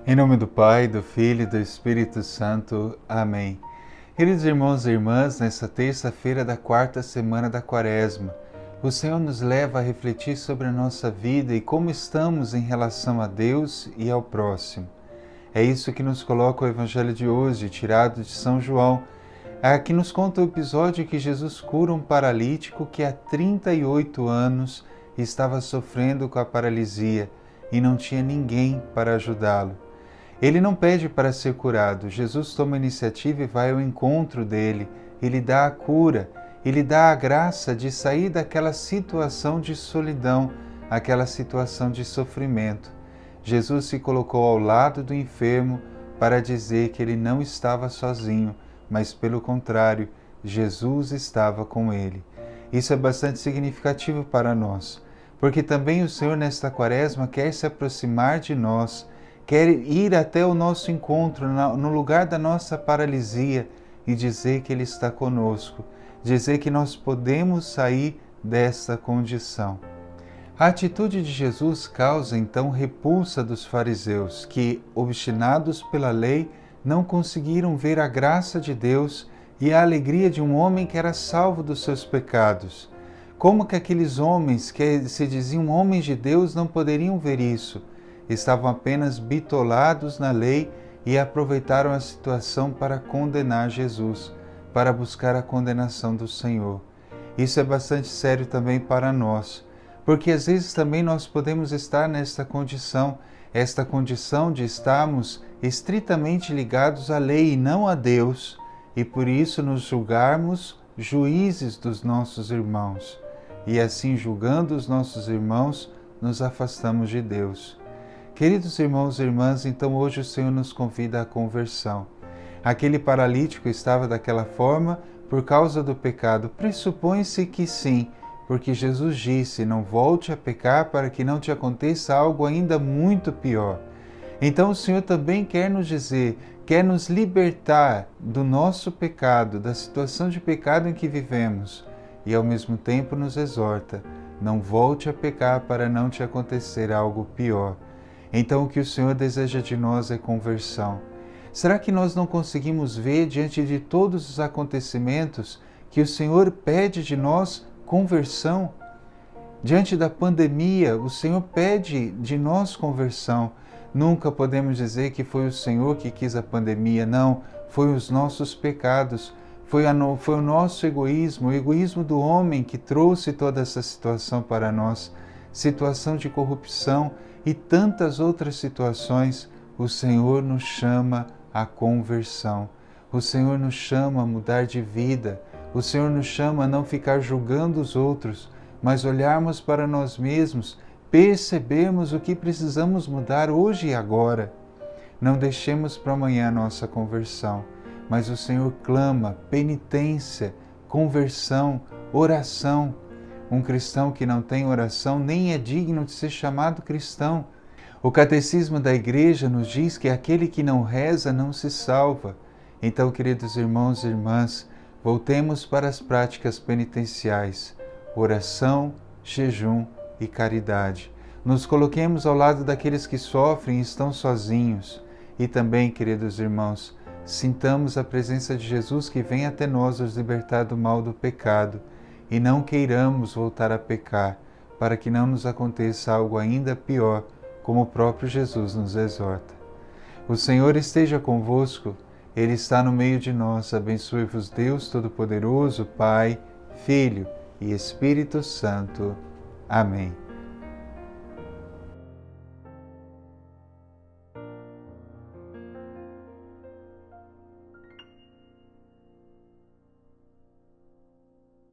Em nome do Pai, do Filho e do Espírito Santo. Amém. Queridos irmãos e irmãs, nesta terça-feira da quarta semana da Quaresma, o Senhor nos leva a refletir sobre a nossa vida e como estamos em relação a Deus e ao próximo. É isso que nos coloca o Evangelho de hoje, tirado de São João, que nos conta o episódio que Jesus cura um paralítico que há 38 anos estava sofrendo com a paralisia e não tinha ninguém para ajudá-lo. Ele não pede para ser curado, Jesus toma a iniciativa e vai ao encontro dele, ele dá a cura, ele dá a graça de sair daquela situação de solidão, aquela situação de sofrimento. Jesus se colocou ao lado do enfermo para dizer que ele não estava sozinho, mas pelo contrário, Jesus estava com ele. Isso é bastante significativo para nós, porque também o Senhor nesta Quaresma quer se aproximar de nós, quer ir até o nosso encontro, no lugar da nossa paralisia e dizer que Ele está conosco, dizer que nós podemos sair desta condição. A atitude de Jesus causa então repulsa dos fariseus, que, obstinados pela lei, não conseguiram ver a graça de Deus e a alegria de um homem que era salvo dos seus pecados. Como que aqueles homens que se diziam homens de Deus não poderiam ver isso? Estavam apenas bitolados na lei e aproveitaram a situação para condenar Jesus, para buscar a condenação do Senhor. Isso é bastante sério também para nós, porque às vezes também nós podemos estar nesta condição, esta condição de estarmos estritamente ligados à lei e não a Deus, e por isso nos julgarmos juízes dos nossos irmãos. E assim, julgando os nossos irmãos, nos afastamos de Deus. Queridos irmãos e irmãs, então hoje o Senhor nos convida à conversão. Aquele paralítico estava daquela forma por causa do pecado. Pressupõe-se que sim, porque Jesus disse, não volte a pecar para que não te aconteça algo ainda muito pior. Então o Senhor também quer nos dizer, quer nos libertar do nosso pecado, da situação de pecado em que vivemos, e ao mesmo tempo nos exorta, não volte a pecar para não te acontecer algo pior. Então o que o Senhor deseja de nós é conversão. Será que nós não conseguimos ver diante de todos os acontecimentos que o Senhor pede de nós conversão? Diante da pandemia, o Senhor pede de nós conversão. Nunca podemos dizer que foi o Senhor que quis a pandemia, não. Foi os nossos pecados, foi o nosso egoísmo, o egoísmo do homem que trouxe toda essa situação para nós. Situação de corrupção e tantas outras situações. O Senhor nos chama à conversão. O Senhor nos chama a mudar de vida. O Senhor nos chama a não ficar julgando os outros, mas olharmos para nós mesmos, percebermos o que precisamos mudar hoje e agora. Não deixemos para amanhã a nossa conversão, mas o Senhor clama penitência, conversão, oração. Um cristão que não tem oração nem é digno de ser chamado cristão. O catecismo da Igreja nos diz que aquele que não reza não se salva. Então, queridos irmãos e irmãs, voltemos para as práticas penitenciais, oração, jejum e caridade. Nos coloquemos ao lado daqueles que sofrem e estão sozinhos. E também, queridos irmãos, sintamos a presença de Jesus que vem até nós nos libertar do mal do pecado. E não queiramos voltar a pecar, para que não nos aconteça algo ainda pior, como o próprio Jesus nos exorta. O Senhor esteja convosco, Ele está no meio de nós. Abençoe-vos Deus Todo-Poderoso, Pai, Filho e Espírito Santo. Amém.